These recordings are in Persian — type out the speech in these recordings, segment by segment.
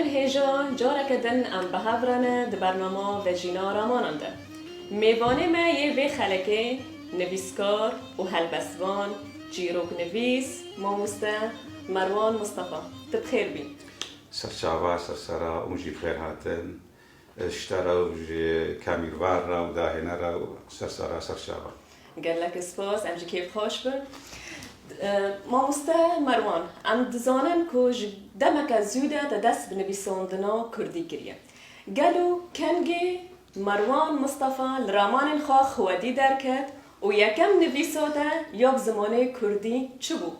هیجا جارا کدن ام بهافرانه د برنامه و جینا راماننده. میوانه ما یه وی خلکه نویسکار و هلبسوان جیروک نویس ماموسته مروان مصطفى تبخير بي سرچاوا سرسرا اونجی بخیر هاتن اشترا وجی کامیروار را و داهنه را سرسرا سرچاوا قال لك سپاس امجی کیف خوش بر ماموسته مروان ام دزانن کج دمک زیوده تا دست بنویساندنا کردی کریه قالو کنگی مروان مصطفى لرامان خواه خوادی درکد و یکم نویساته یک زمانه کردی چه بو؟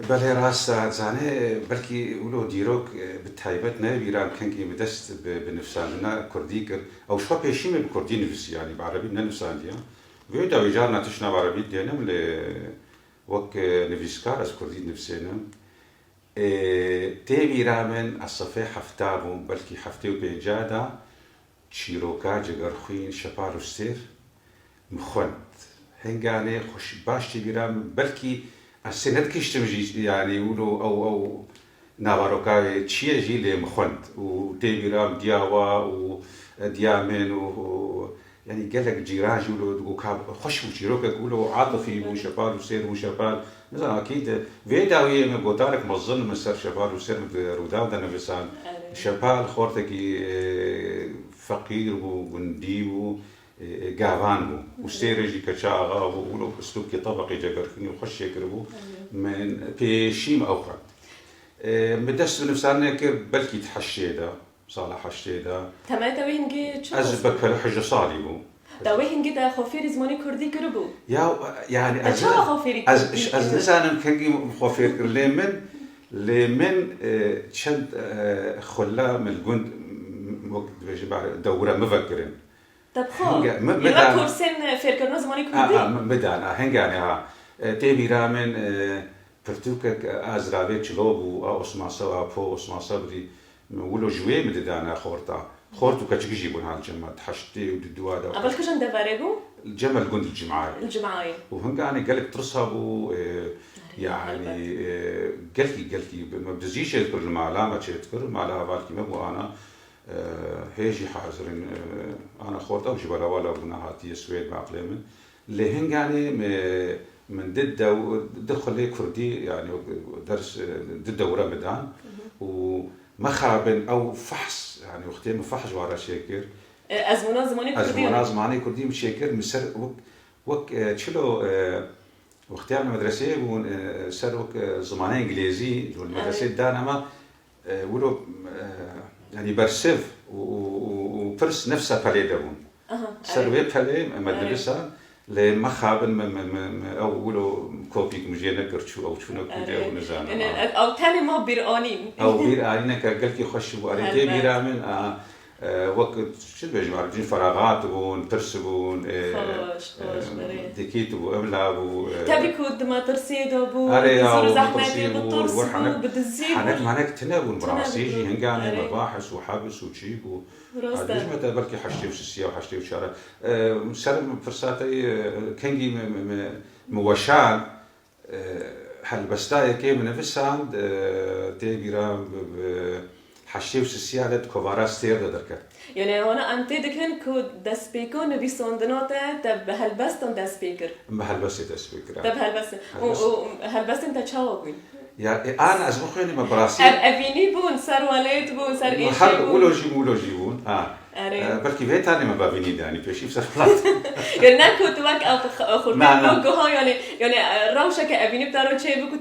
بله راست زانه بلکی اولو دیروک بتایبت نه بیرام کنگی بدست بنفساندنا کردی کرد او شو پیشی می بکردی نویسی یعنی بعربی ننفساندیا وی دا ویجار نتشنا بعربی دینم ل وک نویسکار از کردی نفسینم تی بیرامن الصفحه حفتابم بلکی حفته و بینجادا چیروکا جگر خوین شپارو سیر مخوند هنگانه خوش باش تی بیرام بلکی السنة كيش تمجي يعني يقولوا أو نافاروكا تشي جيل مخند وتيبيرام دياوا وديامن يعني قال لك جيران يقولوا خوش وشيروك يقولوا عاطفي وشباب وسير وشباب مثلا أكيد فيدا ويا من قطارك مظن مسر شباب وسير رودا ده نفسان شباب خورتك فقير وجندي قاوان وستيرجي كشاغا وولو اسلوب طبقي جاكرخني وخش يقربوا من بيشيم اوقات مدس بنفسنا كر بلكي تحشيدا صالح حشيدا تمام توينجي از بكر حج صالبو توينجي دا خفير زماني كردي كربو يا يعني از لسانم كنجي خفير لمن شد خلا من الجند وقت بيجي بعد دوره مفكرين طب خو يلا كورسين فيركرنا زماني كردي مدانا هنگانه ها تبي رامن پرتوک از راوی چلوب و اسماسا و پو اسماسا بدی ولو جوی مدانا خورتو کچگی بون هال جماعت حشتي ودوادا قبل كشن دفاريبو الجمل قند الجمعاي وهنگانه قالك ترصبو يعني قالكي ما بدزيش يذكر المعلومه تذكر المعلومه بالكي ما بو انا هيجي حاضرين أنا خورت أو جبلا ولا بنا هاتي سويد معقلمن لهنجاني من ضد دخل كردي يعني درس ضد رمضان ومخابن أو فحص يعني وقتين فحص ورا شاكر أزمنا زماني كردي مشاكر مسر وك شلو وقتها المدرسة وسر وك زماني إنجليزي والمدرسة دانما ولو يعني برسف وبرس نفسها بالي دون سروي بالي مدرسة لمخابن أولو كوبيك مجينا كرتشو أو شنو كده ونزان أو تاني ما بيرانين أو بيرانين كقلكي خش وأريدي بيرامن وقت شو بيجمع جين فراغات بون ترسبون ديكيت وأملا تبي كود ما ترسيدو بو زور زحمة بالترس بدزيب حنك معناك تنابون براسيجي هنقاني مباحث وحبس وشيك عجمة بركي حشتي وسسية وحشتي وشارع سلم فرساتي كنجي موشان هالبستايا كي من نفسان تيجيرام حشتي وسسية على كوفارا ستير دركت يعني هنا أنت دكان كود دسبيكو نبي صندناته تب هالبستن دسبيكر بهالبست دسبيكر تب هالبست هالبست أنت شاوبين يعني أنا أزمخيني ما براسي أبيني بون صار وليد بون صار إيش بون ولوجي بون بلكي بيت أنا ما ببيني داني بيشيف سفلات يعني نكوت وك أخذ جوها يعني روشة كأبيني بتارو شيء بكو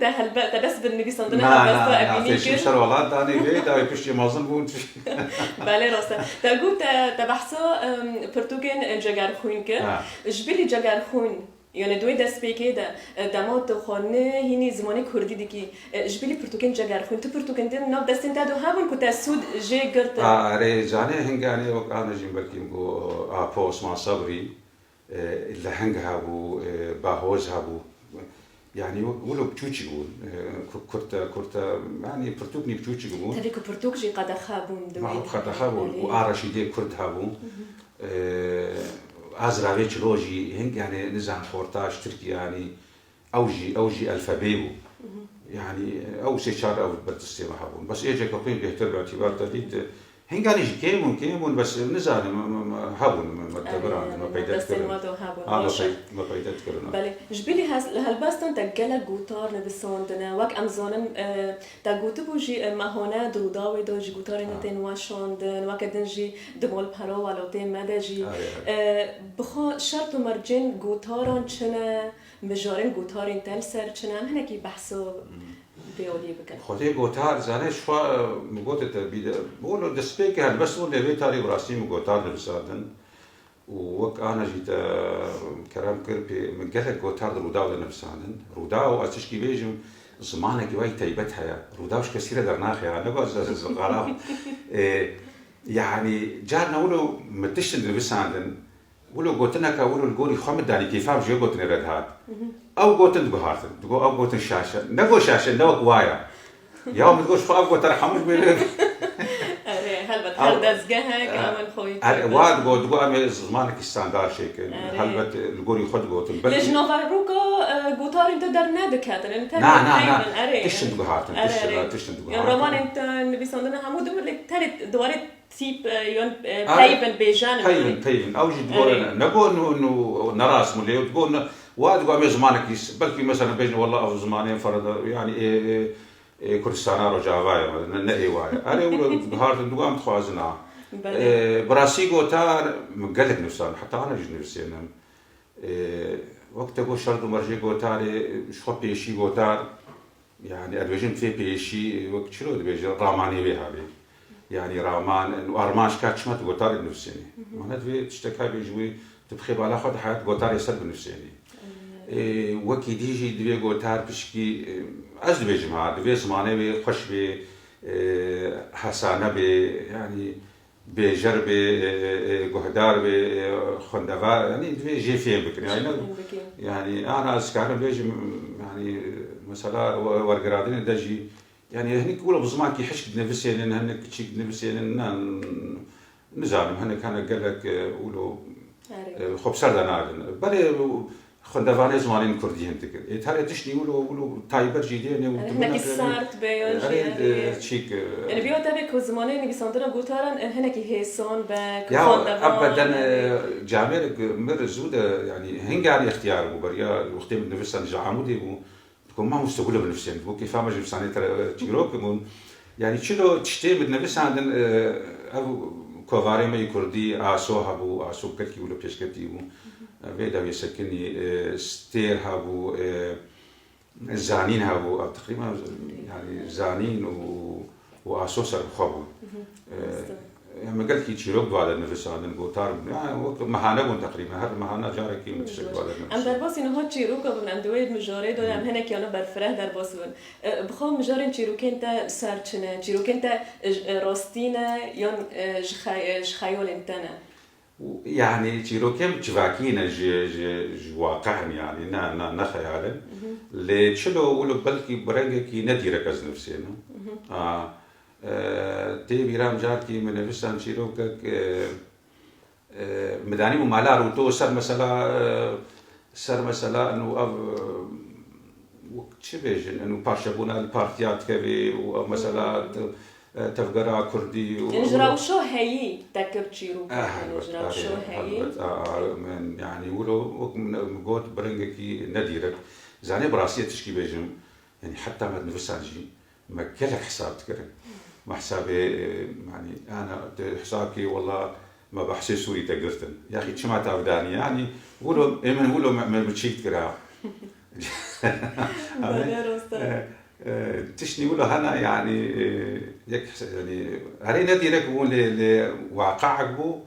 تبس بالنبي صندنا بس أبيني كير شر ولاد داني بيت أو بيشي مازن بون بالي راسه تقول تبحثوا برتوكين جعار خوين كه جبلي جعار خوين يعني دوی دست بگیده داماد خانه هینی زمانی کردی دیگی جبلی پرتوکن جگر خون تو پرتوکن دن ناب دستین تا دو همون کتا سود جه گرت آره جانه هنگانه وقت آن جیم بلکیم گو آپوس ما صبری اللي هنگها بو باهوز هبو يعني ولو بتوچي بون كرتا يعني برتوكني بتوچي بون تبي كبرتوك جي قد خابون دوي قد خابون وآرشي دي كرد هبون أزرعي تلوجي هنگ يعني نزعم خورتاش تركي يعني أوجي ألفابيبو يعني او سيشار او بردستي ما هبون بس اجى كقيم بيهتر باعتبار تديد هنگانيش كيمون بس نزال هبون ما تبر عندنا ما بيدات كرنا ما بيدات كرنا بله جبلي هالباستن تجلا جوتار نبساندنا وك امزانم تجوت بوجي مهانه دروداوي دوجي جوتار نتين واشاندن وكدنجي دمول برا ولا تين مدجي بخا شرط مرجين جوتاران چنه مجارين جوتارين تلسر چنه هم هنكي بحثو بيولي بكن خودی گوتار زنه شوا مگوت تبیده بقولو دسپیک هر بس اون دوی تاری براستی مگوتار نبسادن ووك انا جيت كلام كربي من قال گوتار روداو نبسادن روداو اتشكي بيجم زمانك واي تيبتها روداوش كثيره درناخ يعني نقول غلاف يعني جارنا ولو متشن نبسادن ولو قوتنا كولو الجوري خمد داني كيفاش جو قوتنا ردهات او قوتن دغهاتن دغو او قوتن شاشه نغو شاشه نوك وايا يوم تقول شو ابغى ترحمش بين هلبت هل دزگه كمان خوي واد دغو ام زمانك ستاندار شيكل هلبت الجوري خد قوتن بل ليش نوفاروكا قوتار انت درنا دكاتن انت لا تشن دغهاتن تشن دغهاتن رومان انت نبي صندنا همو دمر لك ثالث دوارت تيب يون بايبن بيجان بايبن او جد نقول انه نراس ملي تقول واد قام زمانك بلكي مثلا بين والله او زمانين فرض يعني كردستان رجاوايا نئي وايا انا ولا هارت دوام تخوازنا براسي قوتار مقلق نفسان حتى انا جد نفسينا وقت اقول شرط مرجي قوتار شو بيشي قوتار يعني ادوجن في بيشي وقت شنو بيجي راماني بها بي يعني رامان وارماش كاتشمت قوتار نفسيني ما ندوي تشتكى بيجوي تبخي بالا خد حياه قوتار يسلب نفسيني وكي ديجي دوي قوتار بشكي از دوي جماعه دوي زمانه بي خوش بي حسانه بي يعني بجر بي قهدار بي خندوار يعني دوي جي فيم بكن يعني انا اسكارم بيجي يعني مثلا ورقرادين دجي يعني هنيك يقولوا بزمان كي حشك نفسين هنيك تشيك نفسين نزالم هنيك كان قال لك يقولوا خب سردنا بل خندوانه زمانين كرديين تكر ترى تشني يقولوا تايبر جديد هناك السارت بيوجي تشيك يعني بيو تبك زمانين بيصندنا قوتارن هناك هيسون بك ابدا جامر مر زوده يعني هنقاني اختيار بريا وقت من نفسن جعمودي تكون ما مستقله بنفسين بو كيف ما جبت سنه تيروك يعني شنو تشتي من نفس عندن او كوفاري ما يكردي اسو هبو اسو كلكي ولا بيشكتي بيدا يسكني ستير هبو زانين هبو تقريبا يعني زانين واسو سر خبو يعني قال كي تشيروك بعد النفس عندن قوتار يعني وقت مهانه تقريبا هذا مهانه جارك كي متشك بعد النفس ام درباس انه هات تشيروك ابن اندويد مجاري دو ام هنا كانوا برفره درباس بن بخو مجارين تشيروك انت سارچنه تشيروك انت راستينه يون خيال انتنا يعني تشيروكيم تشفاكينا ج واقعا يعني نا خيالا اللي تشلو ولو بلكي برنجكي نديرك از نفسنا تي بيرام جاركي من نفسان شيروكك مداني ممالا روتو سر مثلا انه وكتشبيجن انه بارشبونا البارتيات كبي ومثلا تفقرا كردي نجراو شو هي تكر شيروك نجراو شو هي من يعني ولو قوت برنجكي نديرك زاني براسيه تشكي بيجم يعني حتى ما نفسان جي ما كلك حساب تكرم ما حسابي يعني انا حسابي والله ما بحسي سوري تقرتن يا اخي شو ما تعوداني يعني قولوا ايمن قولوا ما بتشيك كرا تشني ولا هنا يعني يك يعني هري ندي لك بقول لواقعك بو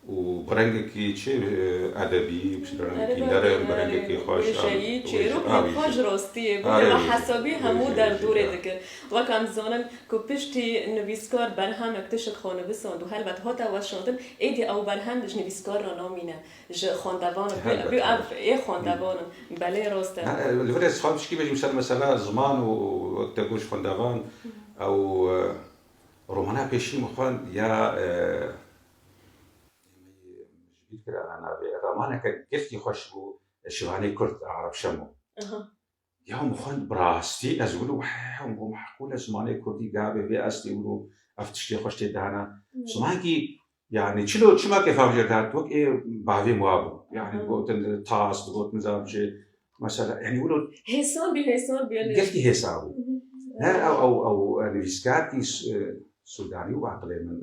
وبرنجكي شيء ادبي بشرنجكي نرم برنجكي خوش شيء شيء خوش راستي بوده حسابي همو در دوره ذکر وکم زانم کوپشتی نویسکار برهم اکتشک خانه بساند و هلبت هاتا وشاندن ایدی او برهم دش نویسکار را نامینه ج خاندوان بی اف ای خاندوان بله راسته الفرس خالش كي باش مثلا زمان وقت تقولش خاندوان او رومانا بيشي مخوان يا أنا رمانة كجفتي خوش بو شواني كرد عرب شمو يوم خند براستي أزولو وحهم محقول زمانه كردي قابل في أستي ولو أفتشتي خوشتي دهنا زمانكي يعني شلو شما كيف أوجدها توك إيه بعدين موابو يعني قلت التاس قلت نظام شيء مثلا يعني ولو حساب بيعني قلتي حسابه لا أو الريسكاتي سوداني وعقلي من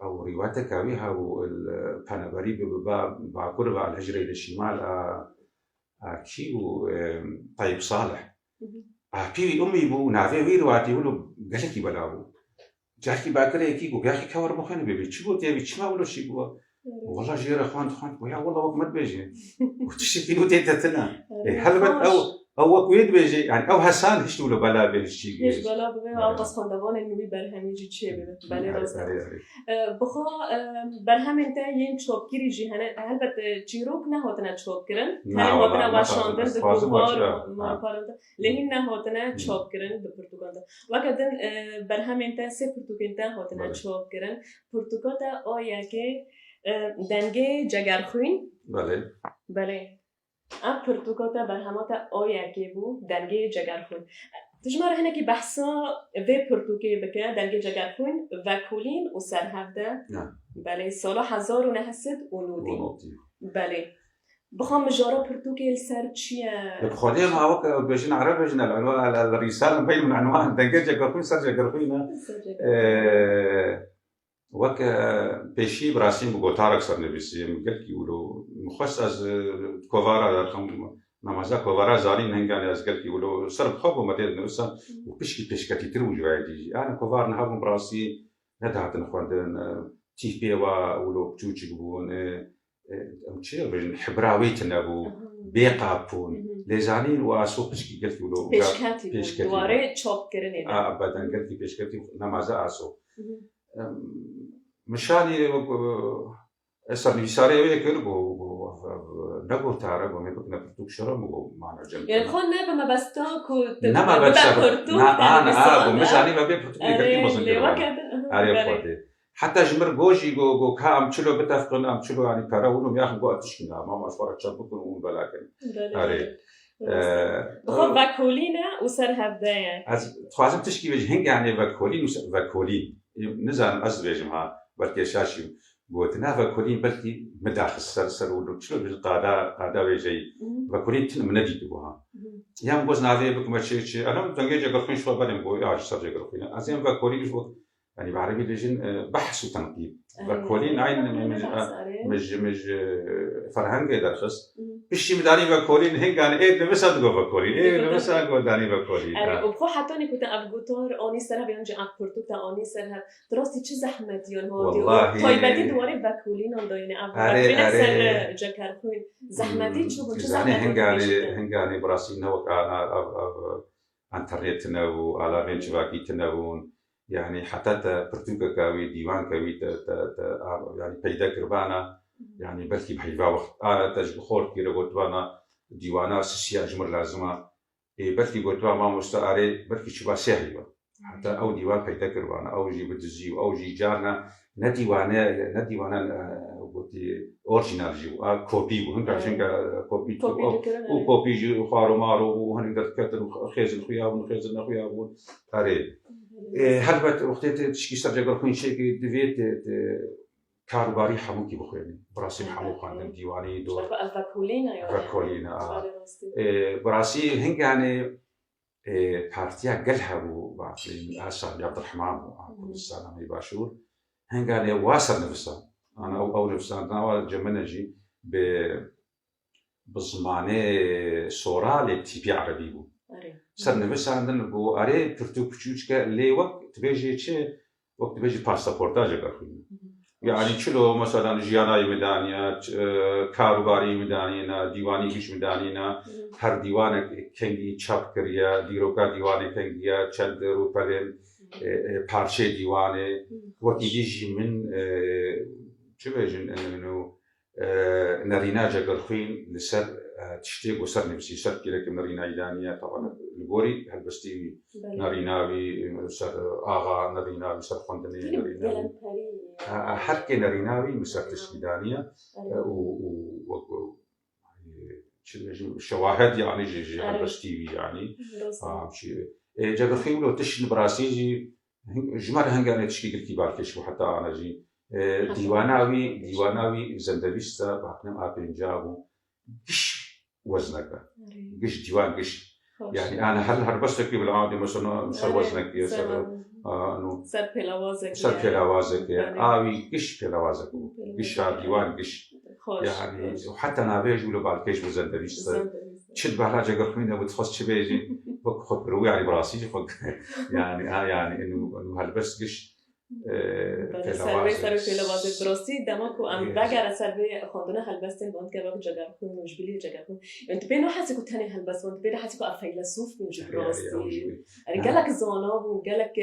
أو روايتك كاويها والبانابري بقرب على الهجرة للشمال كيو طيب صالح بيوي أمي بو نافي ويرواتي ولو قالكي بلاو جاكي باكري كي بو ياخي كور مخن بيبي شو تبي تشما ولا شي بو والله جير اخوان ويا والله وقت ما تبيجي وتشتي نو تيتنا هل او ويد بيجي يعني او حسان هيش ولا بلا بيجي هيش بلا بلا بس خندوان انوي برهمي جي تشي بلا راست بخو برهم انت ين چوبگیری جی البته چیروک نه هاتنه چوب کرن هر هاتنه واشاندن به گوار ما کارند لهین نه هاتنه چوب کرن به پرتغال وقتن برهم انت سه پرتغال هاتنه چوب کرن پرتغال آیا که دنگه جگرخوین بله اب پرتغال برهمات آیا که بو دنگه جگرخوین تجمع هنا كي بحثا في برتوكي بكا دنجي جاكارخون وكولين وسرهفده بله سال 1990 بله بخوام جارا برتوكي السر چيه بخليه ما هو بيجين عرب بيجين العنوان الرسالة بين من عنوان دنجي جاكارخون سر جاكارخون وك بيشي براسين بقطارك صار نبيسي مقال كيقولوا مخصص از كوفارا رقم نمازا كوفارا زارين هنگاني از قال كيقولوا سرب خابو مدير نوسا وبيشكي ترو جوايدي انا كوفار نهابم براسي ندهت نخوندن تيف بيوا ولو بجوجي بون امشي بين حبراويتنا بو بيقابون لزانين واسو بيشكي قال كيقولوا بيشكاتي واري تشوب كرني ابدا قال كي بيشكاتي نمازا اسو مشاني صار بيساري وياك نقول تعرف وما بكنا برتوك شرم ومعنا جنب يعني خون نبى ما بستان كنت نما بتشرب أنا ومشاني ما بيبرتوك كذي مصنع عارف حتى جمر جوجي جو كام شلو بتفقن أم شلو يعني كراولهم ياخذ جو أتشكينا ما مشوار تشربكم ونبلاكن عارف بخو باكولينا وسرها بداية تخازم تشكي وجه هنگ يعني باكولين وباكولين نزان أصل بيجمها بلكي شاشي قلتنا باكولين بلكي مداخل سر ولو شلو بالقادة ويجي باكولين تن منجد بوها يام جوز نادي بكم شيء أنا تنجي جاكرفين شو بدهم بو يا شر جاكرفين أزين باكولين شو يعني بعربي لجين بحث وتنقيب باكولين عين مش فرهنگ درخص بشي مداني باكولين هنگ عن إيه نمسا تقول باكولين إيه نمسا قول داني باكولين أري وبخو حتى أنا كنت أبغوتار أني سرها بينجي أكبرتو تا أني سرها دراستي چه زحمتيون هادي طيبتي دواري باكولين هم داينه أبغوتار سر جاكرفين زحمتي شو چه زحمتي هنگ عن براسين هو أنا انترنتنا وعلى بين شباكيتنا ون يعني حتى برتوكا كاوي ديوان كاوي يعني بيدا كربانا يعني بلكي بحيفا وقت أنا تجب خورت كيرا قلتوانا ديوانا سيسيا جمر لازمة بلكي قلتوا ما مستعاري بلكي شبا سهلوا حتى أو ديوان بيدا كربانا أو جي بدزيو أو جي جارنا نديوانا قلتي أورجينال جيو كوبي وهنك عشان كوبي وكوبي جيو خارو مارو وهنقدر كتر خيزن خيابون وخيزن خيابون أري هل بات وقتها تشكي سرجع كل شيء دفيت كاروباري حموكي بخيرني براسي حمو خاندن ديواني دور فاكولينا براسي هنك يعني بارتيا قلها وبعطي عشان عبد الرحمن وكل السنة مباشور هنك يعني واسر نفسه أنا أو نفسه أنا جمناجي بزمانه سورالي تيبي عربي بو سر نفسه عندنا بو أري ترتوب كشوشكا لي وقت بيجي شيء وقت بيجي باسبورتاج كارخونه يعني شلو مثلا جياناي ميدانيا كاروباري ميدانينا ديواني كيش ميدانينا هر ديوانك كنجي چاپ كريا ديروكا ديواني كنجيا چند روپلن پارچه ديوانه وقت يجي من چه بيجن انه نرينا جاكرخين لسر تشتيق وسر نفسي سر كده كنرينا إيدانية طبعا الجوري هالبستي نريناوي سر آغا نريناوي سر خندني نريناوي حركة نريناوي مسر تشكيدانية و شواهد يعني جي هلبس تي في يعني شيء جاكر خيم لو تشن براسيجي جمال هنگانه تشكيل الكبار كش وحتى أنا جي ديواناوي زندويشتا بحكم أبنجابو قش وزنك قش ديوان قش يعني أنا هل بس تكتب بالعادة مثلا سر وزنك يا سر سر بلوازك آوي قش بلوازك قش ديوان قش يعني وحتى نابيج ولا بالكيش وزندويشتا شد بحلا جاكر خيم ده بتخص شبيجي خد بروي يعني براسيجي خد يعني إنه هل بس قش سر فيلوازه دراستی دماغو ام بگر سر خواندن هلبستن باند که وقت جگر خون مشبیلی جگر خون انت بینو حسی که تنی هلبست باند بینو حسی که فیلسوف میشه دراستی گلک زانا بود گلک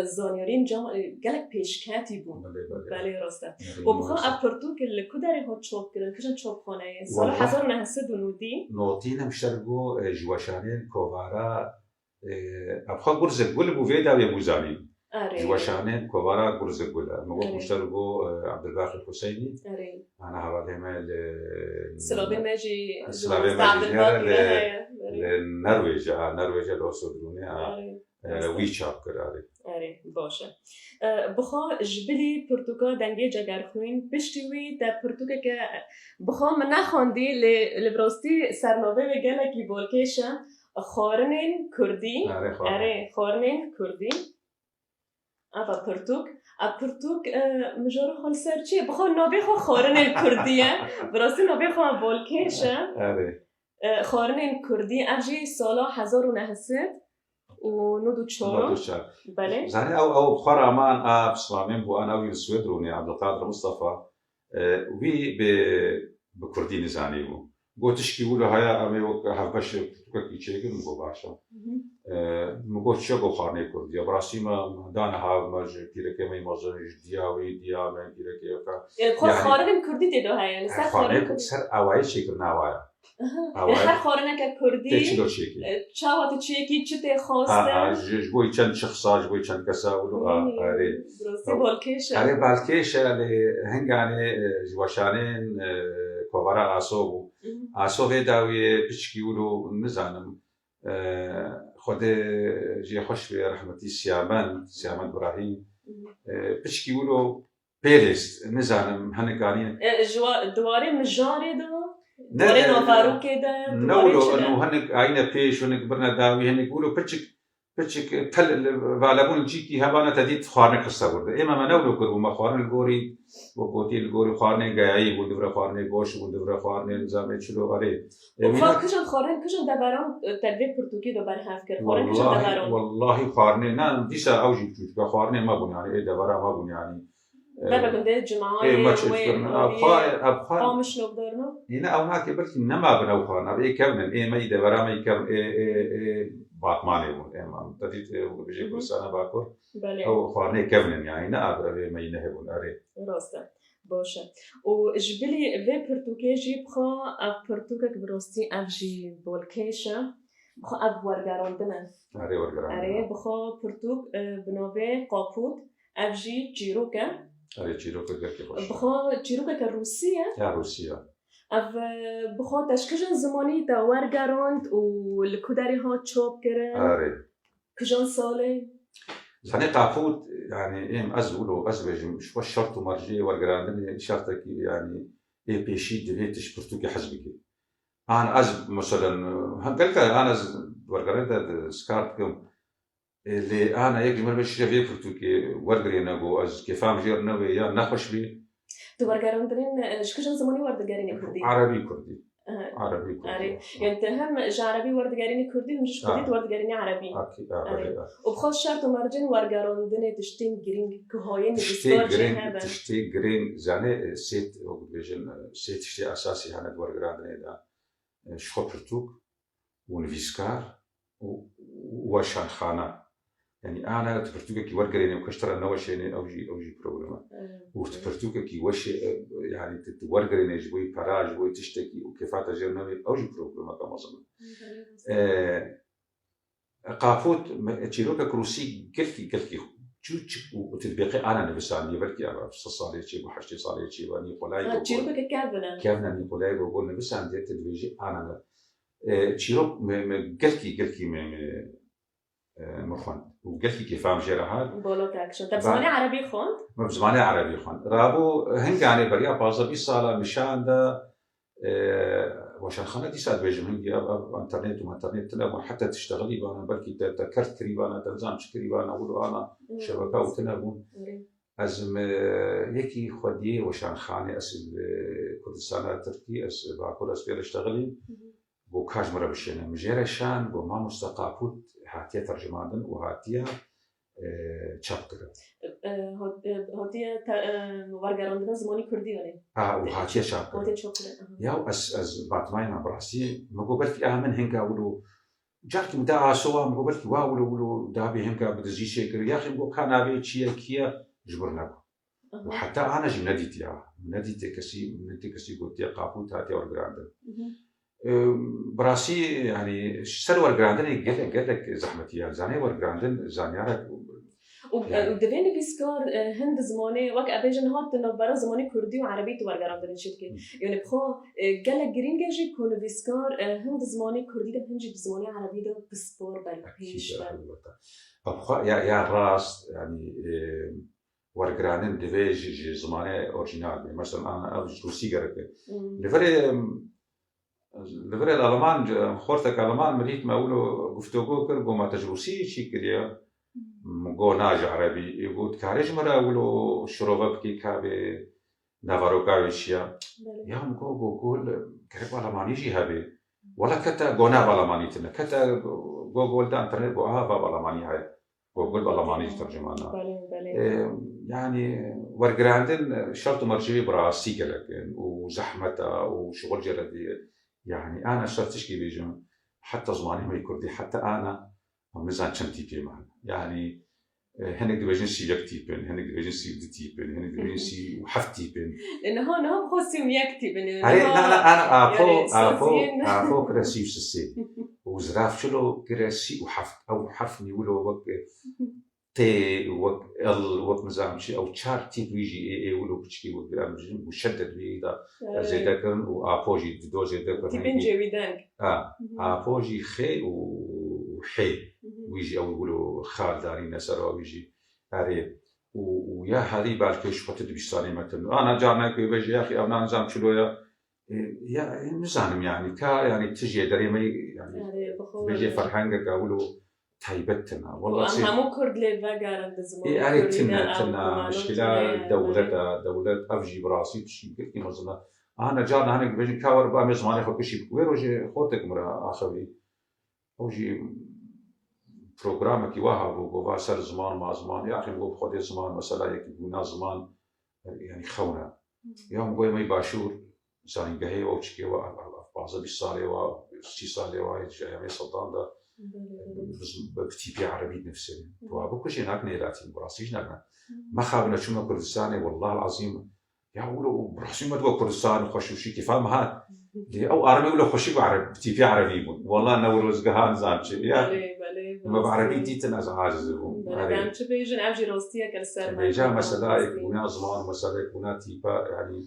زانیارین جام گلک پیشکتی بود بله راسته و بخوام اپرتو که لکوداری ها چوب کردن کشان چوب خانه سال 1990 نوتین هم شرگو جواشانین کوارا ابخا گرز گل بوفیدا و بوزانی جواشانين كوبارا قرز قولا مقول مشتركو عبد الباقي الحسيني أنا هذا مال سلابي ماجي عبد الباقي النرويج لو صدروني ويشاب كراري باشه بخوا جبلی پرتوکا دنگی جگرخوین پشتیوی در پرتوکا که بخوا من نخوندی لبراستی سرنامه بگله کی بالکشه خارنین کردی خارنین کردی أبا برتوك مجرد خال سرچی بخوام نبی خارن الکردیه براستی نبی خواهم بالکشه خارن الکردی أجي سالا 1900 و 94 بله زاني أو بخار أمان بسلامين بو أنا ويل سويدروني عبد القادر مصطفى وي بكردي نزاني بو قلتش كيقولوا هيا أمي هفبش كي تشيكن مو باشا مقول شو خارني كردي براسي ما دانا ها ما كيرك ما يمزن دياوي ديا ما كيرك يعني خارن كردي تدو هاي يعني سر خارن سر أواي شكل نوايا هر خارنه که کردی تشلو شيكي چاوات چيكي چته خواسته جبوي چند شخصا جبوي چند كسا ولو اري براسي بالكيشه اري بالكيشه اللي هنگانه جواشانين كوبارا آسو داوی بچکیولو نزانم خود جی خوش به رحمتی سیامن ابراهیم بچکیولو پیلست نزانم هنگانی دواره مجاری دو دواره نوارو که ده نولو انو هنگ عینه پیش و نگبرنا داوی هنگولو بچک تل والبون جیکی هبانه تدید خارنه خسته برده اما من نولو کرد و ما خارنه الگوری و قوتی الگوری خارنه گیایی بود دور خارنه گوش بود دور خارنه نظام چلو آره خب کجان خارنه کجان دبران تدریب پرتوگی دو برهف کرد خارنه کجان دبران والله خارنه نه دیسا اوجی توش خارنه ما بون يعني دبرا ما بون يعني لا بقول جماعي ابخار قامش لو بدرنا هنا او هناك بلكي نما بنو خارنه اي كمن اي ما يدبرا ما يكم باطمانه مون امام تديت بيجي كل سنه باكر او خارنه كمن يعني نا ما ينهبون اري راسته باشه و جبلي في برتوكيجي بخا اف برتوكك بروستي افجي بولكيشه بخا اف ورغاروندن اري بخا برتوك بنوبه قاپوت افجي جيروكا اري جيروكا كيفاش بخا جيروكا كروسيه يا روسيا اف بخا تشكجن زماني تا ورغاروند و الكوداري ها چوب كره اري كجن ساله يعني قاپوت يعني ام ازولو ازبج شو الشرط مرجي ورغراندن شرطك يعني اي بيشي دليتش برتوكي حزبك انا از مثلا قلت انا ورغراندا سكارتكم اللي انا يجي مره مش في برتوكي ورغرينا جو از كيفام جيرنا ويا نخش بي تو ورغراندن شكون زماني وردغارين كردي عربي كردي يعني هم عربي وردگارینی کردی همش کردی وردگارینی عربی و بخواست شرط و مرجن ورگاراندن تشتین گرینگ که های نویسکار چه هبن تشتی گرینگ زنه سیت سیت شتی اساسی هند ورگاراندن دا شخو پرتوک و نویسکار و شانخانه يعني أنا تفرتوك كي ورقريني وكشترى نوشيني أوجي بروبلما وتفرتوك كي وش يعني تورقريني جوي باراج جوي تشتكي وكيفات جرنامي أوجي بروبلما كمصنع قافوت تشيروكا كروسي كلكي وتطبيقي أنا نفساني بركي أنا 6 صار شيء و8 صار شيء وأني قلاي تشيروك كيفنا كيفنا أني قلاي بقول نفسان ديت تدريجي أنا تشيروك قلكي مخون وقلكي كيف فهم جراحات بولوك أكشن طب زماني عربي خون زماني عربي خون رابو هنگاني بريا بازا 20 سالة مشان ده وعشان خانة دي ساعات بيجي هنجي انترنت وانترنت تلعب حتى تشتغلي بانا بركي تكرت كريبانا تلزام كريبانا اقولوا انا شبكه وتلعبون ازم يكي خدي وعشان خانة اسل كردستان تركي اس باكور اس بير اشتغلي بو كاج مرة بشينا مجيرة شان بو ما مستقابوت هاتيا ترجماندن وهاتيا چاپکره. هاتیه ورگراندن زمانی کردی ولی. و هاتیه چاپکره. هاتیه چاپکره. یا از باتمای من براسی مقابل کی آمن هنگا ولو جاکی مدا آسوا مقابل کی ولو دابی هنگا بدزیشه کری یا خیم گو کانابی چیه کیه جبرنا. وحتى أنا جم نديت كسي قلت يا قابوت هاتي ورجراندن. براسي يعني سر ورجراندن قال لك زحمتي يعني زاني ورجراندن زانيارك. ودفين بيسكار هند زماني وقت أبيجن هات نبرة زماني كردي وعربي تورجراندن شركة يعني بخو قال لك جرينجاجي كون بيسكار هند زماني كردي ده هنجي زماني عربي ده بسبور بالبيش بال. بخو يا راس يعني ورجراندن دفيج زمانه أورجينال مثلا أنا أفج روسي جربه لفري الألمان خورتك ألمان مريت ما أقوله قفتوجو كربو ما تجروسي شيء كذا مقو ناج عربي يقول كارج مرة أقوله شروبة بكي كابي نافارو كاويشيا يا مقو بقول كرب ألماني جي هابي ولا كتا قونا ألماني تنا كتا قول ده إنترنت بوها ألماني هاي قول بالألماني ترجمانا يعني ورجراندن شرط مرجبي براسي كلكن وزحمته وشغل جردي يعني أنا شرطش كي بيجون حتى زماني ما يكردي حتى أنا مزان شمتي كمان يعني هنك دبيجن سي يكتيبن هنك دبيجن سي دتيبن هنك دبيجن سي وحفتيبن لأنه هون خصي ويكتيبن لا أنا أفو كراسيف سسي وزراف شلو كراسي وحفت أو حرفني ولو وق تي وق ال وق مزامشي أو شار تي بيجي ولو بتشكي وق برامجين مشدد بيدا زي ذكرن وأفوجي دو زي ذكرن تيبن جويدان أفوجي خي وحي ويجي أو يقولوا خال داري نسر ويجي عريب ويا هذه بالكش خطت بيستاني مثلا أنا جانا كي بيجي يا أخي أنا نظام شلويا يا نظام يعني يعني تجي دريمي يعني بيجي فرحانك أقولوا تايبتنا والله همو كرد لفاقار الزمان يعني تنا مشكلة دولة أفجي براسي تشي كي مثلا أنا جانا هناك بيجي كاور بقى مزماني خبشي بكوير وجي خورتك مرة آخوي وجي برنامج كي واحد وقوا سر زمان ما زمان يا أخي نقول خد زمان مثلا يكون زمان يعني خونا يوم قوي ما يباشور زين جهي أو شيء بعض بالصالة وشي صالة وجاي سلطان ده بكتيبي عربي نفسه وابوك شيء هناك نيلاتي براسيج هناك ما خابنا شو ما كردستاني والله العظيم يقولوا براسي ما تقول كردستان خوشوشي كيف ما هاد أو عربي ولا خوشي بعرب بتيبي عربي والله نوروز جهان زانشي يا ما بعربي ديتنا عاجزهم يعني شو بيجن عم جروستيا كالسر بيجا مثلا يكون زمان مثلا يكون تيبا يعني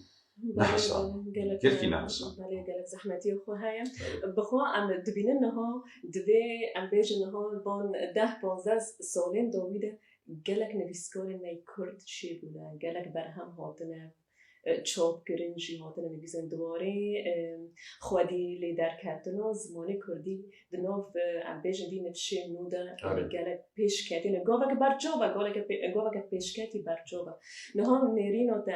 نحسا كيف نحسا قالك زحمتي وخوهايا بخوا عم دبين إنه دبي عم بيجن إنه بون 10-15 سالين دويدة قالك نبيسكون إنه كرد شيء ولا قالك برهم هاتنا چاپ گرنجی هاتن نویسن دواره خودی لیدر کردن زمانی کردی دناف امبیج دی نفشه نودا گله پیش کردی نگاه که برجا و گله پیش کردی برجا و نه نرین و تا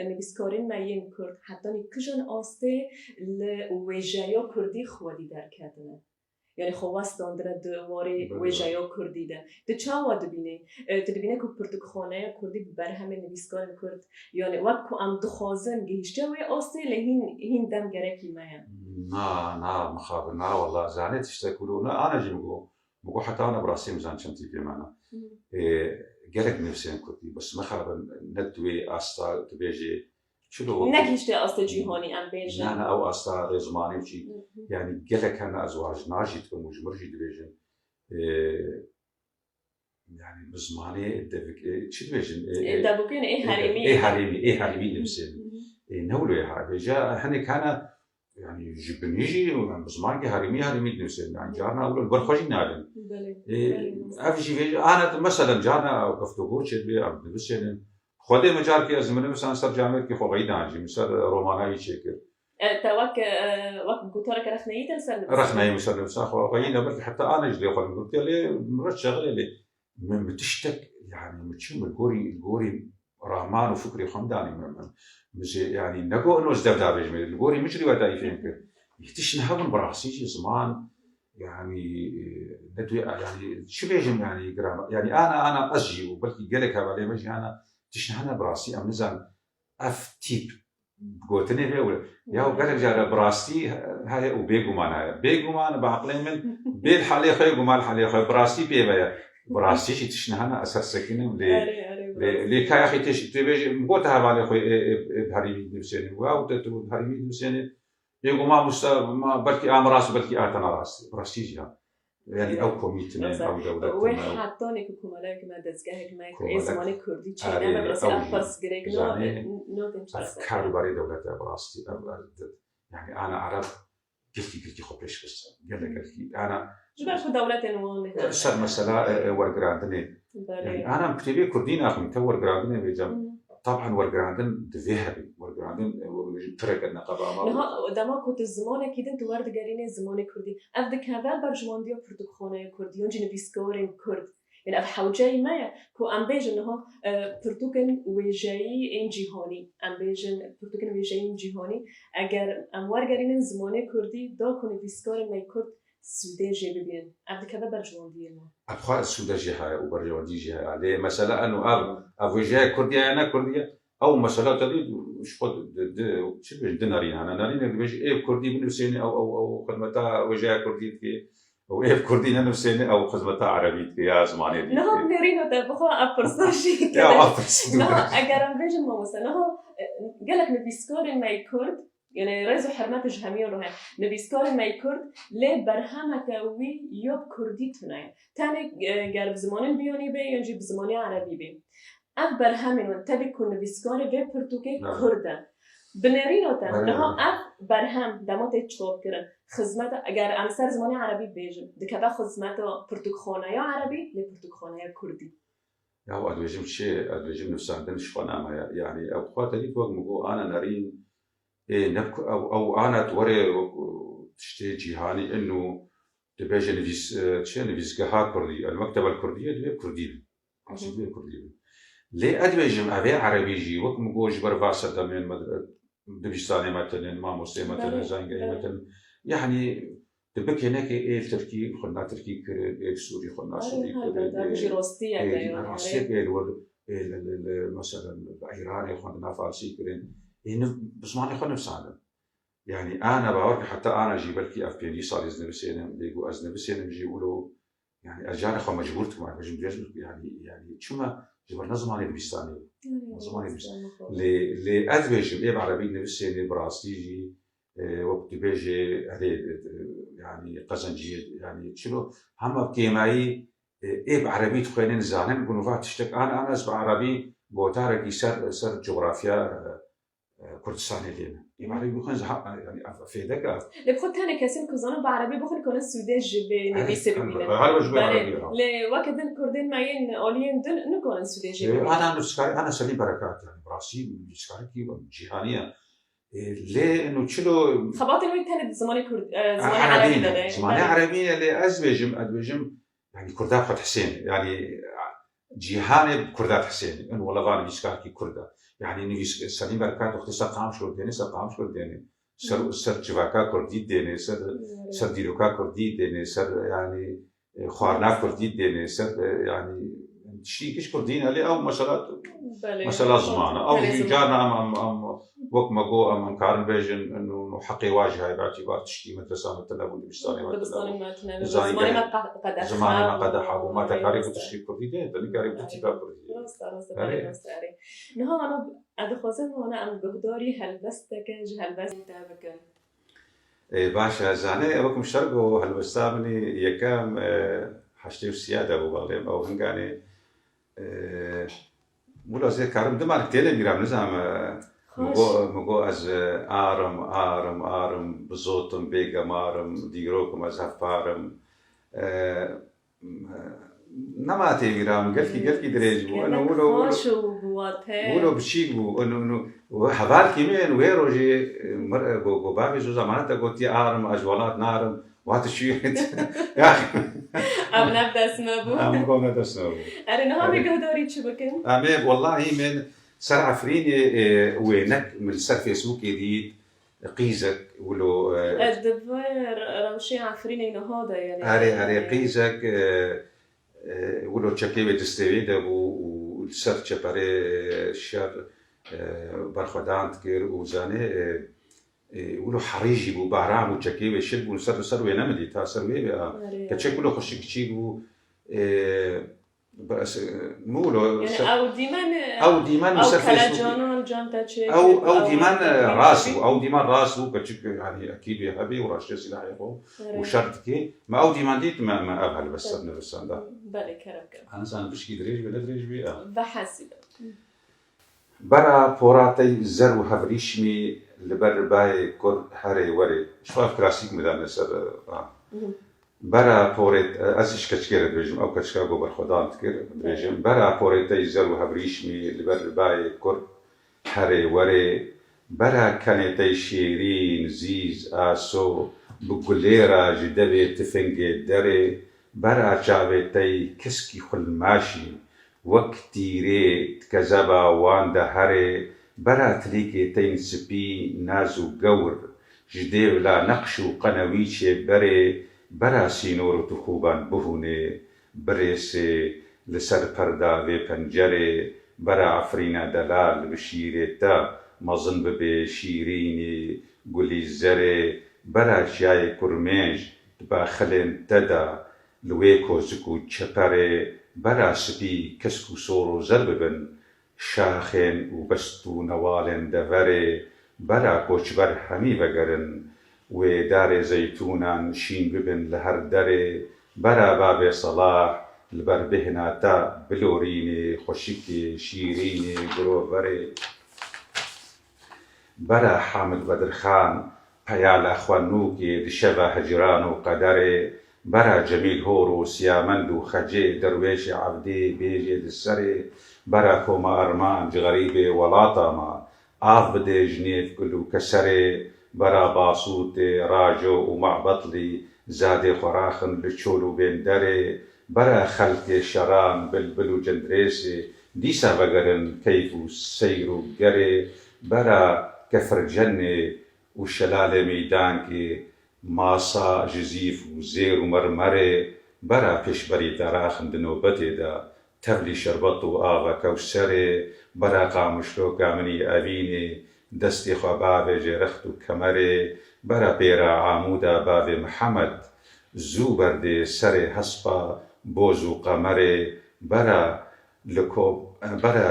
نویسکارین ماین کرد حتی نکشن آسته لویجایا کردی خودی در کردن يعني خواست داندره دواره وجایا کردی ده چه دبینه که پرتقاله کردی برهم نویسکار کرد یعنی وقت که ام دخوازن گیشته و آسته لهین دم گرکی مایم نه مخابر نه والله زانه تشتكلوا انا جي مقو حتى انا براسي مزان شمتي في معنا جرك نفسي كردي بس مخابر ندوي استا تبيجي شلو نكيشته أستا جهانی ام بیجن نه او استا رزمانی وشي يعني قالك انا ازواج ناجي تكون مجمرجي دبيجن يعني بزمانه دبك شو بيجن دبوكين حريمي حريمي نفسه نولو يا جا هني كان يعني جبنيجي بزمان حريمي نفسه يعني جارنا اول البرخوجي نادم افجي انا مثلا جارنا وقفتوش بي عبد الحسين خودي مجال كي ازمنه مثلا صار جامعه كي خو غيد عنجي مثلا روماناوي شكل توك وقت قطارك رخناي مثلا ساخو غينا برك حتى انا جلي خو قلت لي مرت شغله لي من بتشتك يعني متشم الجوري رحمن وفكري خمداني مش يعني نقول انه ازداد رجمي الجوري مجري وتاي فينك يتش نهبن براسي زمان يعني ندوي يعني شو بيجم يعني جرام يعني انا اجي وبلكي قالك هذا مجي انا تشنهنا براسي ام نزل اف تيب قوتني فيه يا وقالك جارة براستي هاي وبيجومان بعقلين من بيل حالي خي جمال حالي خي براستي بيبيا براستي شيء تشنهنا أساس سكينة لي كاي أخي تبي مقوتها بالي خي بهريمي نفسني واو تتو بهريمي نفسني يجوما ما بلكي راس بلكي أنا راس براستي جا يعني أو كوميتنا أو دولة وين حاطوني كومالاك ما دزجاهك ما إزماني كردي شيء أنا بس أفرس جريك نو تنشرس أفكار بري دولة براستي يعني أنا عرف قلتي خبرش بس قال أنا جبر في دولة وان صار مسألة ورقراندني يعني أنا مكتبي كردين أخي تور قراندني بيجام طبعا ورقراندن ذهبي ورقراندن فرق النقابة ما دما كنت الزمان كده انت ورد قالين الزمان كردي أفدك هذا برجمانديو برتقانة كرديون جنبيسكورين كرد يعني أفحوجي ما كو أمبيجن إنه برتقان وجاي إن جهاني أمبيجن برتقان وجاي إن جهاني أجر أموار قالين الزمان كردي دا كوني بيسكورين ما يكرد سودان جي ببين أفدك هذا برجمانديو ما أبغى السودان جهة وبرجماندي جهة عليه مسألة إنه أفوجي كردية أنا كردية أو مسألة تريد شو قد شو بيج دنارين أنا نارين بيج إيه كردي بنفسيني أو خدمتها وجاء كردي في أو إيه كردي نفسيني أو خدمتها عربي في يا زماني دي نعم نارين تبغى أبرصاشي كده يا أبرص نعم أجرام بيج ما مثلا نعم قالك نبي سكورين ما يكرد يعني رئيس حرمات جهمية روحه نبي سكورين ما يكرد ليه برهمك وي يوب كردي تناي تاني جرب زمان بيوني بي ينجي بزماني عربي بي أف برهمين وانتبه كون بيسكاري في برتوكي كردا بنرينو تا نها أف برهم دمات يتشوب كرن خدمت اگر أمسر زمانی عربی بیجم دکبه خدمت پرتوکخانه یا عربی لپرتوکخانه یا کردی يا هو أدوجم شيء أدوجم نفسه عندنا شفنا ما يعني أو خاطري توق مجو أنا نارين إيه نبك أو أنا توري تشتي جهاني إنه تبيج نفيس شيء نفيس جها كردي المكتبة الكردية تبي كردي عشان كردي ليه أدوجم أبي عربي جي وقت مجو جبر فاسد من دبيستاني مثلا ما مسلم مثلا زانجي مثلا يعني تبك هناك إيه تركي خلنا تركي كرد إيه سوري خلنا سوري كرد جيروستية إيه مثلا إيراني خلنا فارسي كرد إنه بس ما نخلنا بسالم يعني أنا بعرف حتى أنا جيب لك أف بي دي صار إذن بسينم ليجو أذن بسينم يقولوا يعني أرجع خو مجبورت كمان يعني شو ما جبر نظماني دبيستاني نظماني دبيستاني لأذبج إيه بعربي نفسي براستيجي وقت بيجي عليه يعني قزنجي يعني شنو هم كيماي إيه بعربي تخيلين زانم يقولوا فات تشتك أنا أسمع عربي بوتارك يسر جغرافيا كردستان لينا يعني بيكون يعني في ذاك لبخد تاني كاسين كوزانا بعربي بخل كون السودان جبي نبيس روينا هل وجبه عربي لوقت الكردين معين أولين دن نكون السودان جبي أنا نفسكاري أنا سليم بركات يعني براسي نفسكاري كي جهانية ليه إنه تشلو خباطي وين تاني زماني كرد زماني عربي زماني عربي اللي أزوجم يعني كردات خد حسين يعني جهاني كردات حسين إنه والله غاني نفسكاري كردا يعني نفس سليم بركات اختصار قام شو ديني سقام شو ديني سر جواكا كردي ديني سر ديروكا كردي ديني سر يعني خوارنا كردي ديني سر يعني شيء كيش كردين عليه أو مسألة زمانة أو جارنا أم وقت ما جو أم كارن بيجن إنه حقي واجهة باعتبار تشتي مدرسة مثلا أبو دبستاني زماني ما قدح وما تكاريف تشتي كردي دين تاني كاريف تتيبا كردي راست نه أنا أدخلزم وأنا أم جهداري هالبستك هالبست تابكن باشا زاني أبوكم شرقو هالبستامني يكام حشتي السيادة أبو بالهم أو هنگاني مولا زي كارم دمار كتير بيرام نزام مگو از آرم بزوتم بیگم آرم دیگروکم از هفارم نماتی میرم گلکی دریج بو أنا ولو بشيك بو إنه وحبار كمان ويروجي جو بابي جو زمانات قلتي آرم أجوالات نارم وهات شو يا أخي أم نبدأ اسمه بو أم نبدأ اسمه بو أنا هم يقدروا يشبكن أمي والله من سر عفريني وينك من سر فيسبوك جديد قيزك ولو الدبر روشي عفريني إنه هذا يعني أري قيزك ولو تشكيبه دستويده والسر تشبري الشر برخدانت كير وزاني ولو حريجي بو بارام وتشكيبه شب وسر وينمدي تاسر وي كتشك ولو خشك تشيبو بس مولو يعني او ديمان او كلاجانو الجانتا تشيك او ديمان راسو كتشك يعني اكيد يهبي وراشي سلاحه وشرط كي ما او ديمان ديت ما ابهل بس نفسان ده بالي كرك انا سان بشكي دريج ولا دريج بي بحسب برا بوراتي زر وهبريشمي لبر باي كور هري وري شوف كلاسيك مدام سر برا بوريت ازش كتشكير دريجم او كتشكاغو برخدان تكير دريجم برا بوريتي زر وهبريشمي لبر باي كور هري وري برا كانتي شيرين زيز آسو بقليرا جدبي تفنجي دري برا جابتي كسكي خل ماشي وكتيري كذبا واندا هري برا تليكي تين سبي نازو قور جديب لا نقشو قنويشي بري برا سينورو تخوبان بهوني بريسي لسر پردا في پنجري برا عفرينا دلال بشيري تا مظن ببي شيريني قولي زري برا جاي كرميج تبا خلين تدا لويكو زكو تشبري برا سبي كسكو صورو زرببن شاخين وبستو نوالن دفري برا كوشبر همي بقرن ودار زيتونا شين ببن لهر دري برا باب صلاح البربهنا تا بلوريني خشكي شيريني قروفري برا حامد بدر خان بيالا خوانوكي لشبه هجران وقدري برا جميل هورو سيامندو خجي درويش عبدي بيجي للسري برا كوما أرمان جغريبي ولاطما آف بدي جنيف كلو كسري برا باصوتي راجو ومعبطلي زادي خراخن لتشولو بين دري برا خلقي شران بلبلو جندريسي ديسا بقرن كيفو سيرو قري برا كفر جنة وشلالة ميدانكي ماسا جزيف وزير ومرمري برا بيشبري تراخن دنوبتي دا تبلي شربطو آغا كوسري برا قامشلو كامني أبيني دستي خبابي جرختو كمري برا بيرا عامودا بابي محمد زوبردي سري حسبا بوزو قمري برا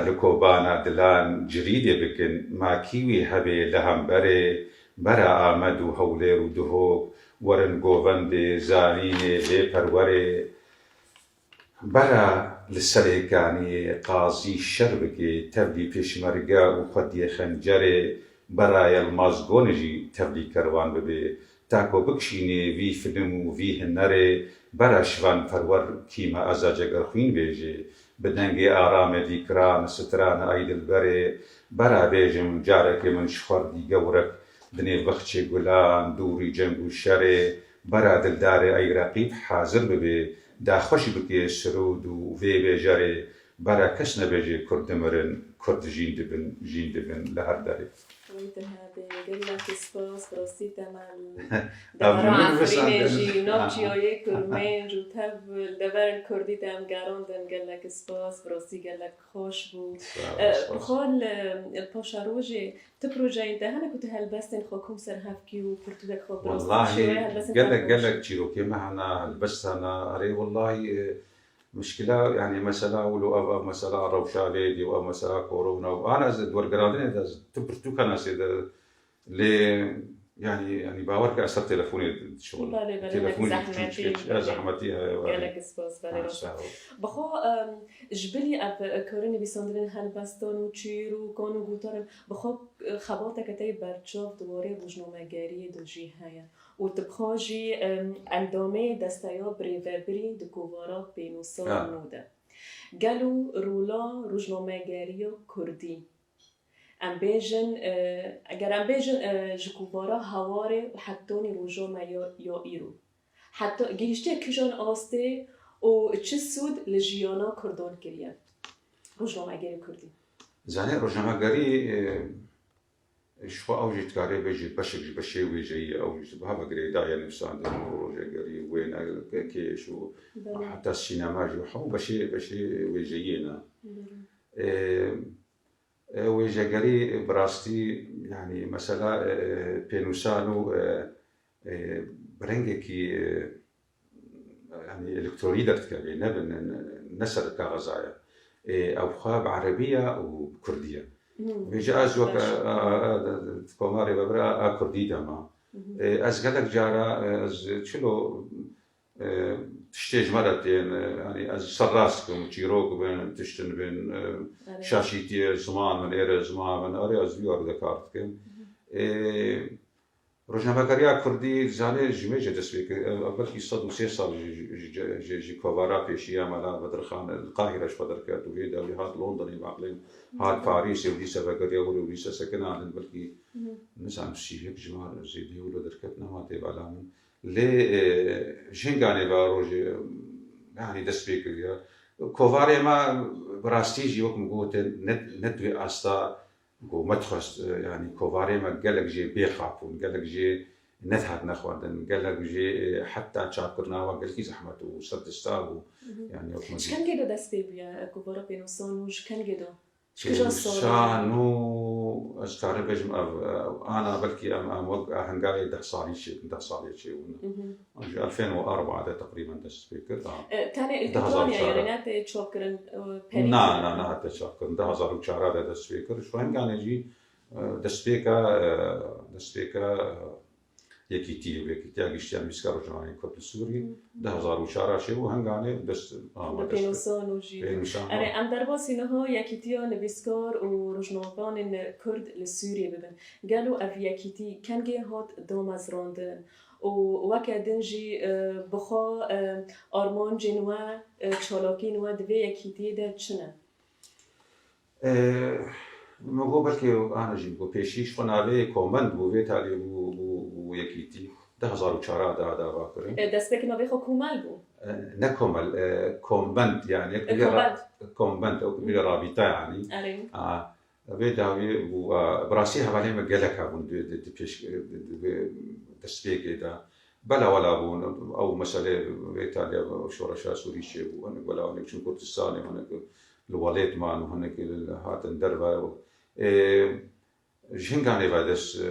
لكوبانا دلان جريدي بكن ما كيوي هبي لهم بري برا آمدو هوليرو دهوك ورن قوفندي زانيني ليبروري برا للسريكاني قاضي شربكي تبلي بيشمرقا وخدي خنجري برا يلمازقونجي تبلي كروان ببي تاكو بكشيني في فيلم وفي هنري برا شوان فرور كيما أزاجا قرخين بيجي بدنجي آرام ذكران ستران أيد البري برا بيجم جارك من شخور دي قورك بني بخشي قلان دوري جنبو الشري برا دلداري أي رقيب حاضر ببي دا خوشي بكي سرود وفي بيجاري برا كسنا بيجي كرد مرن كرد جين دبن لهر داري ويتها بقلة سباس براسي تمام دبر عفرين جي نوبشي اوي كرمين جو تبل دبر كردي تام قاروندن قلك سباس براسي قلك خوش بود بخال الباشاروجي تبروجي انت هنا كنت هلبستن خوكم سر هفكي وبرتودك خو براسي والله قلك تشيروكي معنا هلبست انا اري والله مشكلة يعني مثلا ولو أبا مثلا روشاليدي أو مثلا كورونا وأنا زد ورقرادين إذا تبرتو كنا سيد يعني باورك أثر تلفوني الشغل بله تلفوني زحمتي گلک سپاس بله راست بخو جبلی اب کارن بیساندرین هل بستان و چیرو کانو گوتارن بخو خبات کتی برچاف دواره روزنامه‌گری دوجی هیا و تبخاجی اندامه دستایا بریوبری دکووارا بینوسا نوده گلو رولا روزنامه‌گری کردی ام بیژن اگر ام بیژن جکووارا هواره و حتونی روزنامه یا ایرو حتی گیشته کجان آسته و چه سود لجیانا کردان کریه روزنامه‌گری کردی زانه روزنامه‌گری شو اوجت کاری بجید بشه ویژه‌ای اوجت به هم گریدای نفسان روزنامه‌گری وین کیش و حتی سینما جو هم بشه ویژه‌ای نه ویژه‌گری براستی يعني مثلا بينوسانو برنجي كي يعني الكتروني درت كابي نسر كغزايا او خاب عربيه وكرديه بيجا ازوك كوماري ببرا كرديه ما از قالك جارا از شلو تشتيج مرتين يعني از سراسكم تشيروك بين تشتن بين شاشيتي زمان من ايرا زمان من اري از بيور ذكرتكم روزنامه‌گری کردی زانه جمعه دستبیک بلکی 103 سال جی کوارا پیشی عملا بدرخان القاهرة بدر کرد و هیدا و هات لندن معقلين هات پاریس و لیسا وگریا و لیسا سکنان بلکی نظام سیویک جمار زیدی و درکت نماته بالامن لی جنگانه با روز يعني دستبیک یا کواره ما براستی جیوک مگوت ندوی استا گو متخص يعني كوفاري ما قالك جي بيخافون قالك جي نذهب نخوادن قالك جي حتى تشاكرنا وقال كي زحمة وصدستاو يعني ايش كان كده دست بيا كوفارا بينوسان وش كان كده شانو استعرف بجم انا بلكي ام وقع هنقاي ده صالي شيء 2004 ده تقريبا ده سبيكر تاني الكترونيا يعني تشوكرن نا حتى تشوكرن ده 2004 ده سبيكر شو هنقاي يجي ده سبيكر یکیتی اگشتی میسکارو جنایی کد سوری 2004 شی و هنگانه دست بینوسان و جی اره ام در باسی نها یکیتی نویسکار و روزنامه‌نگاران کرد لسوریه ببن قالو اف یکیتی کنگی هات دام از راندن و وقتی جی بخوا آرمان جنوا چالاکی نوا دوی یکیتی ده چنه مگو بلکه آن جیب پیشیش فناله کامند بوده تالی بو یکیتی 2004 دا واکرین دست که نوی خو کومل بو نه کومل کامبند يعني كومبند او بلا رابطه يعني بداوي بو براسي حواله مجلك هبون دي پیش دستبيك دا بلا ولا بون او مساله ايطاليا شورشا سوري شي بو ولا انا شو كنت السالم انا الوالد مان وهناك هات الدربه جهنگانه بعدش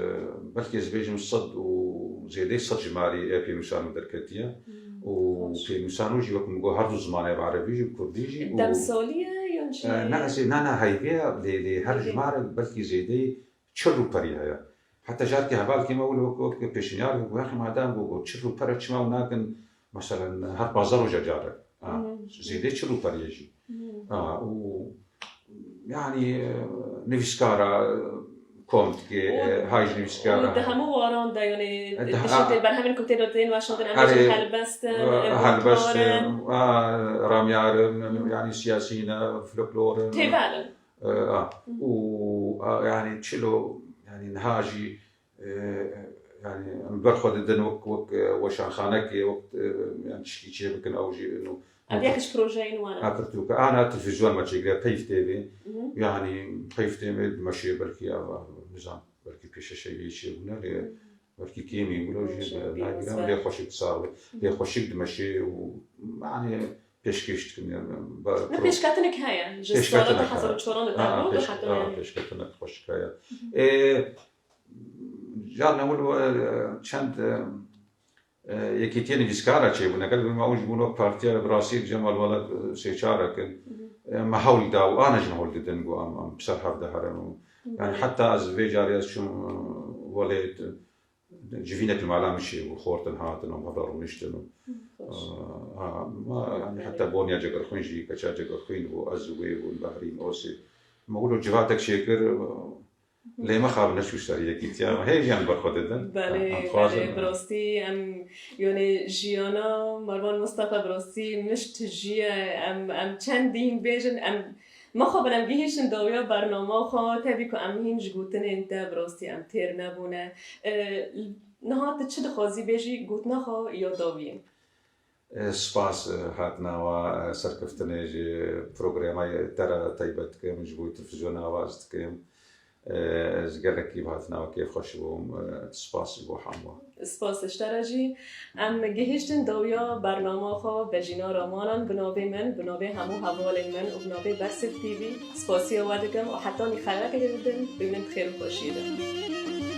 بلکه زبیجم صد وزيدي صد جماري في مسانو دركتيه وفي مسانو جي وقت مگو هر دو زمانه بعربي جي كردي جي دمساليه ينشي نه هايبيا هر جماره بلکه زيدي چلو پري هيا حتى جار كي حبال كيما وقت بيشنيار و اخي مادام بو چلو پره چما وناكن مثلا هر بازار جاجاره زيدي چلو پري جي و يعني نفسكارا كومت كي هاي نفسكارا ده همو واران ده يعني تشتي برهمين كنت دوتين واشنطن امريكا هلبست راميار يعني سياسيين فلكلور تيفعلا و يعني تشلو يعني نهاجي يعني برخد الدن وك وشان خانك وقت يعني شكي شيء بكن اوجي انه أبيكش بروجين وانا أكرتوك أنا تلفزيون ما تشيل بيف تي يعني بيف تي ماشي بركي نظام بركي بيش شيء شيء هنا بركي كيمي يقولوا جي لا ليه خوشك تصاوي ليه خوشك دمشي ويعني بيشكيشت ما بيشكاتنك هيا جسالات حصلت شوران تعبوا حتى بيشكاتنك خوشك هيا جارنا نقول چند یکیتی نویسکارا چه بود نگل ما اوج بونو پارتیا براسیل جمال ولد سيچارا كن محاول دا وانا جنول ددن گو ام بصراحه ده هرم يعني حتى از فيجاريس شو ولد جفينة المعلم شيء وخورتن هاتن ومهبر ومشتن ما يعني حتى بونيا جگر خوين جي كشا جگر خوين وأزوي والبحرين أوسي ما أقوله جواتك شكر ليه ما خاب نشوف سريع كتير هي جان برخددن بله براستی یعنی جیانا مروان مصطفی براستی مشت جیه چندین بیشن ما خبرم گیهشن داویا برنامه خوا تبی که هینج گوتن انت براستی تیر نبونه نهات چه دخوازی بیشی گوتنا خوا یا داویم سپاس هاتنا و سرکفتنه جی پروگرامای ترا تایبت که مجبور تلفزیون آواز کم زگرکی كيف هاتنا وكيف خوش بوم سپاس بو حموا سپاس اشتراجی گهشتن دویا برنامه خو بجینا رامانان بنابه همو حوال من و بنابه برسف تیوی سپاسی آوادگم و حتی نی خلق گردن ببینم خیر خوشیدم